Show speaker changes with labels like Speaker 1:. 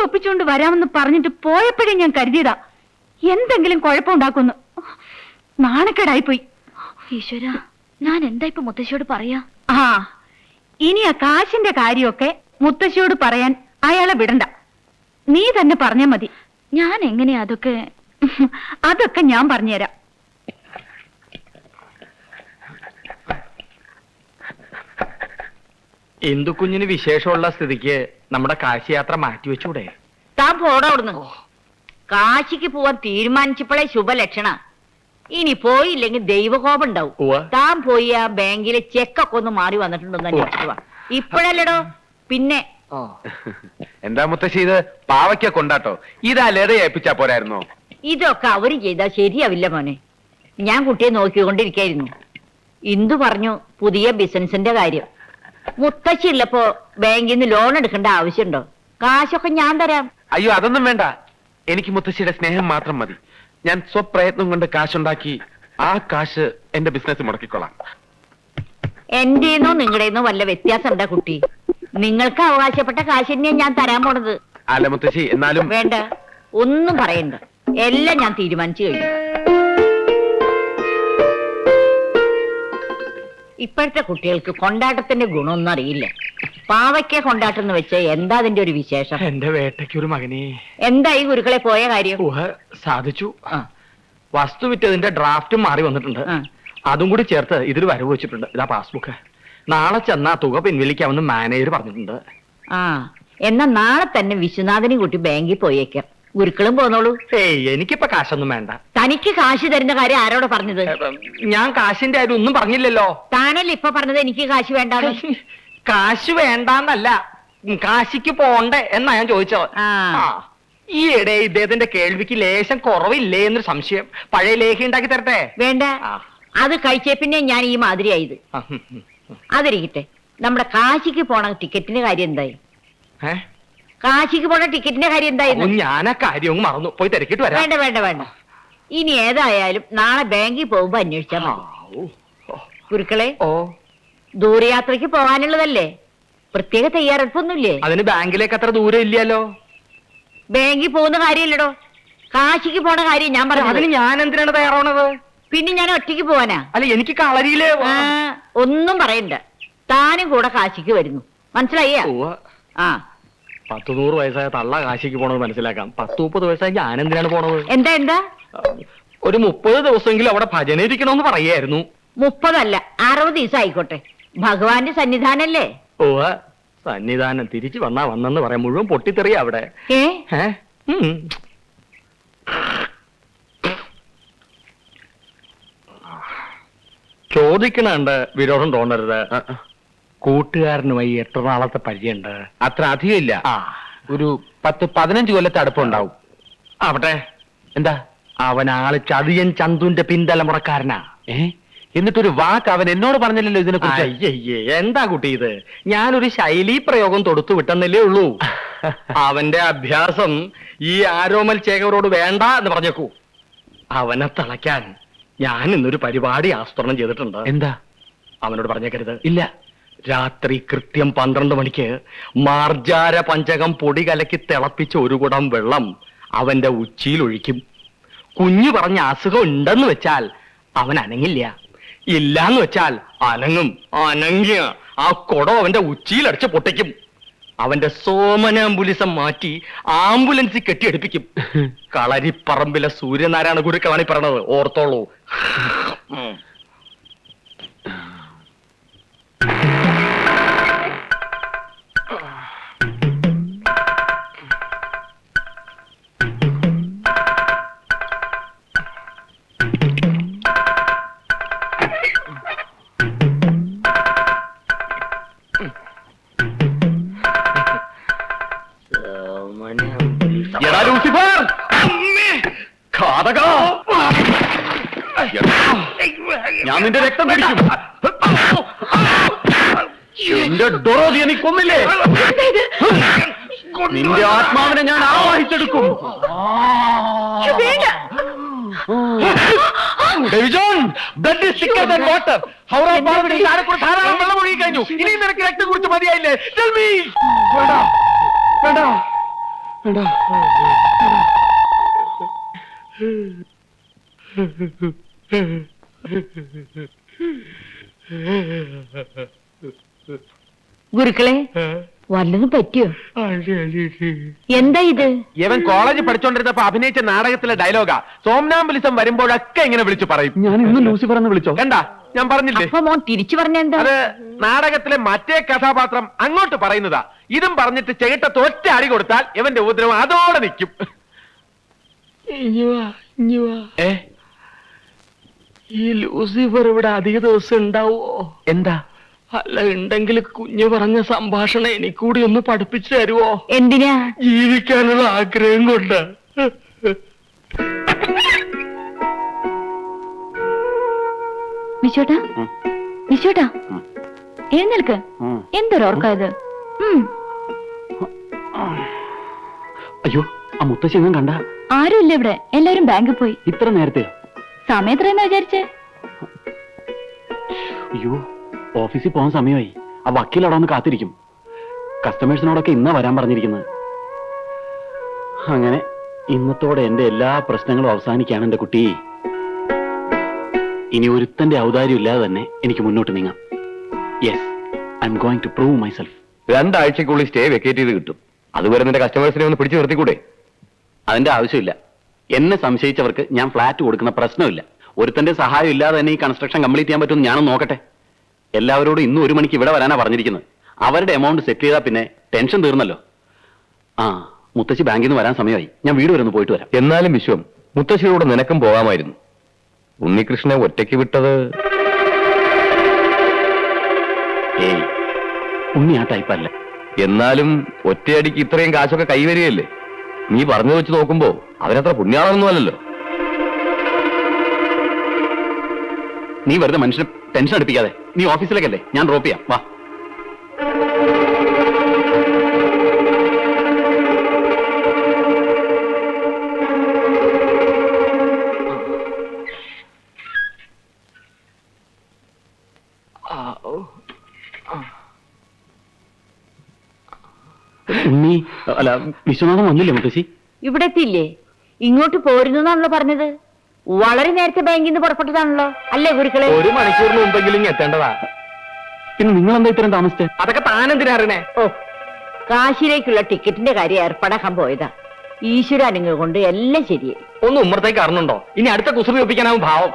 Speaker 1: Leave ഒപ്പിച്ചുകൊണ്ട് വരാമെന്ന് പറഞ്ഞിട്ട് പോയപ്പോഴേ ഞാൻ കരുതിയതാ എന്തെങ്കിലും കുഴപ്പമുണ്ടാക്കുന്നു. നാണക്കേടായിപ്പോയി.
Speaker 2: ഈശ്വര, ഞാൻ എന്താ ഇപ്പൊ മുത്തശ്ശിയോട് പറയാ?
Speaker 1: ആ, ഇനി ആ കാശിന്റെ കാര്യമൊക്കെ മുത്തശ്ശിയോട് പറയാൻ അയാളെ വിടണ്ട. നീ തന്നെ പറഞ്ഞാ മതി.
Speaker 2: ഞാൻ എങ്ങനെയാ അതൊക്കെ?
Speaker 1: അതൊക്കെ ഞാൻ പറഞ്ഞുതരാം.
Speaker 3: ഇന്ദുക്കുഞ്ഞിന് വിശേഷമുള്ള സ്ഥിതിക്ക് നമ്മുടെ കാശി യാത്ര മാറ്റിവെച്ചൂടെ?
Speaker 4: താൻ പോടാ അവിടുന്ന്. കാശിക്ക് പോവാൻ തീരുമാനിച്ചപ്പോഴേ ശുഭലക്ഷണ. ഇനി പോയില്ലെങ്കിൽ ദൈവകോപം ഉണ്ടാവും. താൻ പോയി ആ ബാങ്കിലെ ചെക്കൊക്കെ ഒന്ന് മാറി വന്നിട്ടുണ്ടോന്ന് അന്വേഷിക്കുക. ഇപ്പോഴല്ലടോ, പിന്നെ.
Speaker 5: എന്താ മുത്തശ്ശി ഇത്? പാവയ്ക്ക കൊണ്ടാട്ടോ. ഇതാ ലത ഏൽപ്പിച്ചാ പോരായിരുന്നോ?
Speaker 4: ഇതൊക്കെ അവര് ചെയ്താ ശരിയാവില്ല മോനെ. ഞാൻ കുട്ടിയെ നോക്കിക്കൊണ്ടിരിക്കായിരുന്നു. ഇന്ദു പറഞ്ഞു പുതിയ ബിസിനസിന്റെ കാര്യം. മുത്തശ്ശി ഉള്ളപ്പോ ബാങ്കിൽ നിന്ന് ലോൺ എടുക്കേണ്ട ആവശ്യമുണ്ടോ? കാശൊക്കെ ഞാൻ തരാം.
Speaker 5: അയ്യോ, അതൊന്നും വേണ്ട. എനിക്ക് മുത്തശ്ശിയുടെ സ്നേഹം മാത്രം മതി. ഞാൻ സ്വപ്രയത്നം കൊണ്ട് കാശുണ്ടാക്കി ആ കാശ് എന്റെ ബിസിനസ് മുടക്കിക്കൊള്ളാം.
Speaker 4: എന്റെന്നോ നിങ്ങളുടെന്നോ വല്ല വ്യത്യാസം ഉണ്ടാ കുട്ടി? നിങ്ങൾക്ക് അവകാശപ്പെട്ട കാശ് തന്നെയാ ഞാൻ തരാൻ പോണത്.
Speaker 5: അല്ല മുത്തശ്ശി, എന്നാലും
Speaker 4: വേണ്ട, ഒന്നും പറയണ്ട. എല്ലാം ഞാൻ തീരുമാനിച്ചു കഴിഞ്ഞു. ഇപ്പോഴത്തെ കുട്ടികൾക്ക് കൊണ്ടാട്ടത്തിന്റെ ഗുണമൊന്നും അറിയില്ല. പാവയ്ക്ക കൊണ്ടാട്ടം എന്ന് വെച്ചാൽ എന്താ അതിന്റെ ഒരു വിശേഷം?
Speaker 3: എന്റെ വേട്ടയ്ക്കൊരു മകനെ.
Speaker 4: എന്തായി ഗുരുക്കളെ പോയ കാര്യം?
Speaker 3: സാധിച്ചു. വസ്തു വിറ്റതിന്റെ ഡ്രാഫ്റ്റും മാറി വന്നിട്ടുണ്ട്. അതും കൂടി ചേർത്ത് ഇതിൽ വരവ് വെച്ചിട്ടുണ്ട്. ഇതാ പാസ്ബുക്ക്. നാളെ ചെന്നാ തുക പിൻവലിക്കാമെന്ന് മാനേജർ പറഞ്ഞിട്ടുണ്ട്.
Speaker 4: ആ, എന്നാ നാളെ തന്നെ വിശ്വനാഥനെ കൂട്ടി ബാങ്കിൽ പോയേക്കാം. ഗുരുക്കളും പോന്നോളൂ.
Speaker 3: എനിക്കിപ്പോ കാശൊന്നും വേണ്ട.
Speaker 4: തനിക്ക് കാശ് തരുന്ന കാര്യം ആരോട് പറഞ്ഞത്?
Speaker 3: ഞാൻ കാശിന്റെ കാര്യം ഒന്നും പറഞ്ഞില്ലല്ലോ.
Speaker 4: താനല്ലേ ഇപ്പൊ പറഞ്ഞത് എനിക്ക് കാശ് വേണ്ടാന്ന്?
Speaker 3: കാശ് വേണ്ടാന്നല്ല, കാശിക്ക് പോണ്ടേ എന്നാ ഞാൻ ചോദിച്ചത്. ഈ ഇടെ ഇദ്ദേഹത്തിന്റെ കേൾവിക്ക് ലേശം കുറവില്ലേ എന്നൊരു സംശയം. പഴയ ലേഖ ഉണ്ടാക്കി തരട്ടെ?
Speaker 4: വേണ്ട, അത് കഴിച്ചേ പിന്നെ ഞാൻ ഈ മാതിരിയായത്. അതിരിക്കട്ടെ, നമ്മുടെ കാശിക്ക് പോണ ടിക്കറ്റിന്റെ കാര്യം എന്തായി? കാശിക്ക് പോണ ടിക്കറ്റിന്റെ കാര്യം എന്തായിരുന്നു?
Speaker 3: ഞാൻ ആ കാര്യം മറന്നു. പോയി തിരക്കിട്ട് വരാം.
Speaker 4: വേണ്ട വേണ്ട വേണ്ട, ഇനി ഏതായാലും നാളെ ബാങ്കിൽ പോകുമ്പോ അന്വേഷിച്ചാൽ മതി. ഗുരുക്കളെ, ദൂരയാത്രയ്ക്ക് പോകാനുള്ളതല്ലേ? പ്രത്യേക തയ്യാറെടുപ്പൊന്നുമില്ലേ?
Speaker 3: അതിന് ബാങ്കിലേക്ക് അത്ര ദൂരം ഇല്ലല്ലോ.
Speaker 4: ബാങ്കിൽ പോകുന്ന കാര്യമില്ലടോ, കാശിക്ക് പോണ കാര്യം ഞാൻ പറഞ്ഞു.
Speaker 3: അതിന് ഞാൻ എന്തിനാണ് തയ്യാറാവണത്?
Speaker 4: പിന്നെ ഞാൻ ഒറ്റയ്ക്ക് പോവാനാ?
Speaker 3: അല്ല, എനിക്ക് കളരിയില്
Speaker 4: ഒന്നും പറയണ്ട. താനും കൂടെ കാശിക്ക് വരുന്നു, മനസ്സിലായ? ആ,
Speaker 3: 10-100 വയസ്സായ തള്ള കാശിക്ക് പോണത് മനസ്സിലാക്കാം. 10-30 വയസ്സായ ഞാൻ എന്തിനാണ് പോണത്?
Speaker 4: എന്താ എന്താ?
Speaker 3: ഒരു 30 ദിവസമെങ്കിലും അവിടെ ഭജന ഇരിക്കണമെന്ന് പറയായിരുന്നു.
Speaker 4: 30 അല്ല, 60 ദിവസം ആയിക്കോട്ടെ. ഭഗവാന്റെ സന്നിധാനല്ലേ?
Speaker 3: സന്നിധാനം തിരിച്ചു വന്നാ വന്നെന്ന് പറയാം. മുഴുവൻ പൊട്ടിത്തെറിയ അവിടെ. ചോദിക്കണുണ്ട്, വിരോധം തോന്നരുത്. കൂട്ടുകാരനുമായി എത്ര നാളത്തെ പരിചയമുണ്ട്?
Speaker 5: അത്ര അധികം ഇല്ല. ഒരു 10-15 കൊല്ലത്തെ അടുപ്പുണ്ടാവും.
Speaker 3: ആവട്ടെ.
Speaker 5: എന്താ?
Speaker 3: അവനാള് ചതിയൻ ചന്തുന്റെ പിന്തലമുറക്കാരനാ.
Speaker 5: എന്നിട്ടൊരു വാക്ക് അവൻ എന്നോട് പറഞ്ഞില്ലല്ലോ ഇതിനെ കുറിച്ച്.
Speaker 3: അയ്യേ, എന്താ കുട്ടി ഇത്? ഞാനൊരു ശൈലീ പ്രയോഗം തൊടുത്തു വിട്ടെന്നല്ലേ ഉള്ളൂ. അവന്റെ അഭ്യാസം ഈ ആരോമൽ ചേകവരോട് വേണ്ട എന്ന് പറഞ്ഞേക്കൂ. അവനെ തളയ്ക്കാൻ ഞാൻ ഇന്നൊരു പരിപാടി ആസൂത്രണം ചെയ്തിട്ടുണ്ട്.
Speaker 5: എന്താ?
Speaker 3: അവനോട് പറഞ്ഞേക്കരുത്.
Speaker 5: ഇല്ല.
Speaker 3: രാത്രി കൃത്യം 12 മണിക്ക് മാർജാര പഞ്ചകം പൊടി കലക്കി തിളപ്പിച്ച ഒരു കുടം വെള്ളം അവന്റെ ഉച്ചിയിൽ ഒഴിക്കും. കുഞ്ഞു പറഞ്ഞ അസുഖം ഉണ്ടെന്ന് വെച്ചാൽ അവൻ അനങ്ങില്ല. ഇല്ലാന്ന് വെച്ചാൽ അനങ്ങും. അനങ്ങിയ ആ കുടം അവന്റെ ഉച്ചിയിലടിച്ച് പൊട്ടിക്കും. അവന്റെ സോമനാംബുലിസം മാറ്റി ആംബുലൻസിൽ കെട്ടിയെടുപ്പിക്കും. കളരിപ്പറമ്പിലെ സൂര്യനാരായണ ഗുരുക്കളാണ് പറഞ്ഞത്, ഓർത്തോളൂ. ഞാൻ നിന്റെ രക്തം കുടിക്കും. എന്റെ ഡൊറോദിയെ നീ കൊന്നില്ലേ? നിന്റെ ആത്മാവിനെ ഞാൻ ആവാഹിച്ചെടുക്കും. ധാരാളം വെള്ളം ഒഴുകി കഴിഞ്ഞു. ഇനി നിനക്ക് രക്തം കുറിച്ച് മതിയായില്ലേ?
Speaker 4: ഗുരുക്കളെ വല്ലതും പറ്റിയോ? എന്താ ഇത്?
Speaker 5: ഇവൻ കോളേജ് പഠിച്ചോണ്ടിരുന്നപ്പോ അഭിനയിച്ച നാടകത്തിലെ ഡയലോഗാ. സോംനാംബുലിസം വരുമ്പോഴൊക്കെ ഇങ്ങനെ വിളിച്ചു പറയും.
Speaker 3: ഞാൻ ഇന്ന് ലൂസിഫർ എന്ന് വിളിച്ചോ?
Speaker 5: കണ്ട, ഞാൻ പറഞ്ഞില്ലേ?
Speaker 4: അപ്പൊ മോൻ തിരിച്ചു പറഞ്ഞെന്താ?
Speaker 5: അത് നാടകത്തിലെ മറ്റേ കഥാപാത്രം അങ്ങോട്ട് പറയുന്നതാ. ഇതും പറഞ്ഞിട്ട് ചെകിട്ടത്ത് ഒറ്റ അടി കൊടുത്താൽ ഇവന്റെ ഉപദ്രവം അതോടെ നിൽക്കും. ഏ,
Speaker 3: ഈ ലൂസിഫർ ഇവിടെ അധിക ദിവസം ഉണ്ടാവോ?
Speaker 5: എന്താ?
Speaker 3: അല്ല, ഉണ്ടെങ്കിൽ കുഞ്ഞു പറഞ്ഞ സംഭാഷണം എനിക്കൂടി ഒന്ന് പഠിപ്പിച്ചു തരുവോ?
Speaker 4: എന്തിനാ?
Speaker 3: ജീവിക്കാനുള്ള ആഗ്രഹം കൊണ്ട്.
Speaker 2: വിശ്വട്ടാ, വിശ്വട്ടാ, എഴുന്നേൽക്ക്. എന്തൊരോർക്കായത്?
Speaker 3: അയ്യോ, ആ മുത്തശ്ശി എങ്ങും കണ്ട?
Speaker 2: ആരുമില്ല ഇവിടെ, എല്ലാരും ബാങ്കിൽ പോയി.
Speaker 3: ഇത്ര നേരത്തെ?
Speaker 2: സമയം എത്രയെന്നാ വിചാരിച്ചേ?
Speaker 3: അയ്യോ, ഓഫീസിൽ പോകാൻ സമയമായി. ആ വക്കീൽ അവിടെ ഒന്ന് കാത്തിരിക്കും. കസ്റ്റമേഴ്സിനോടൊക്കെ ഇന്നാ വരാൻ പറഞ്ഞിരിക്കുന്നത്. അങ്ങനെ ഇന്നത്തോടെ എന്റെ എല്ലാ പ്രശ്നങ്ങളും അവസാനിക്കാണ് എന്റെ കുട്ടി. ഇനി ഒരുത്തന്റെ ഔദാര്യം ഇല്ലാതെ തന്നെ എനിക്ക് മുന്നോട്ട് നീങ്ങാം. Yes, I am going to prove myself.
Speaker 6: 2 ആഴ്ചക്കുള്ളിൽ സ്റ്റേ വെക്കേറ്റ് ചെയ്ത് കിട്ടും. അതുവരെ നിന്റെ കസ്റ്റമേഴ്സിനെ ഒന്ന് പിടിച്ചു നിർത്തിക്കൂടെ?
Speaker 3: അതിന്റെ ആവശ്യമില്ല. എന്നെ സംശയിച്ചവർക്ക് ഞാൻ ഫ്ലാറ്റ് കൊടുക്കുന്ന പ്രശ്നമില്ല. ഒരുത്തന്റെ സഹായം ഇല്ലാതെ തന്നെ ഈ കൺസ്ട്രക്ഷൻ കംപ്ലീറ്റ് ചെയ്യാൻ പറ്റുമെന്ന് ഞാനൊന്ന് നോക്കട്ടെ. എല്ലാവരോടും ഇന്ന് 1 മണിക്ക് ഇവിടെ വരാനാ പറഞ്ഞിരിക്കുന്നത്. അവരുടെ എമൗണ്ട് സെറ്റ് ചെയ്താൽ പിന്നെ ടെൻഷൻ തീർന്നല്ലോ. ആ, മുത്തശ്ശി ബാങ്കിൽ നിന്ന് വരാൻ സമയമായി. ഞാൻ വീട് വരെ ഒന്ന് പോയിട്ട് വരാം.
Speaker 6: എന്നാലും വിശ്വം, മുത്തശ്ശിയോട് നിനക്കും പോകാമായിരുന്നു. ഉണ്ണികൃഷ്ണനെ ഒറ്റയ്ക്ക് വിട്ടത്.
Speaker 3: ഏയ്, ഉണ്ണി ആ ടൈപ്പല്ല.
Speaker 6: എന്നാലും ഒറ്റയടിക്ക് ഇത്രയും കാശൊക്കെ കൈവരികയല്ലേ? നീ പറഞ്ഞു വെച്ച് നോക്കുമ്പോ അവരത്ര പുണ്യാളൊന്നും അല്ലല്ലോ.
Speaker 3: നീ വെറുതെ മനുഷ്യനെ ടെൻഷൻ അടുപ്പിക്കാതെ. നീ ഓഫീസിലേക്കല്ലേ, ഞാൻ ഡ്രോപ്പ് ചെയ്യാം. വാ. ഉണ്ണി, അല്ല, വിശ്വനാഥൻ വന്നില്ലേ മുത്തശ്ശി?
Speaker 4: ഇവിടെ എത്തിയില്ലേ? ഇങ്ങോട്ട് പോരുന്നാണല്ലോ പറഞ്ഞത്. വളരെ നേരത്തെ ബാങ്കിൽ നിന്ന് പുറപ്പെട്ടതാണല്ലോ, അല്ലേ ഗുരുക്കളെ?
Speaker 3: 1 മണിക്കൂറിന് മുമ്പെങ്കിലും എത്തേണ്ടതാ. പിന്നെ നിങ്ങൾ എന്താ ഇത്രയും താമസിച്ചേ? അതൊക്കെ താനെന്തിനാ അറിയണേ?
Speaker 4: ഓ, കാശിയിലേക്കുള്ള ടിക്കറ്റിന്റെ കാര്യം ഏർപ്പാടാക്കാൻ പോയതാ. ഈശ്വരാനുങ്ങൾ കൊണ്ട് എല്ലാം ശരിയായി.
Speaker 3: ഒന്ന് ഉമ്മറത്തേക്ക് അറിഞ്ഞുണ്ടോ? ഇനി അടുത്ത കുസൃതി ഒപ്പിക്കാനാവും ഭാവം.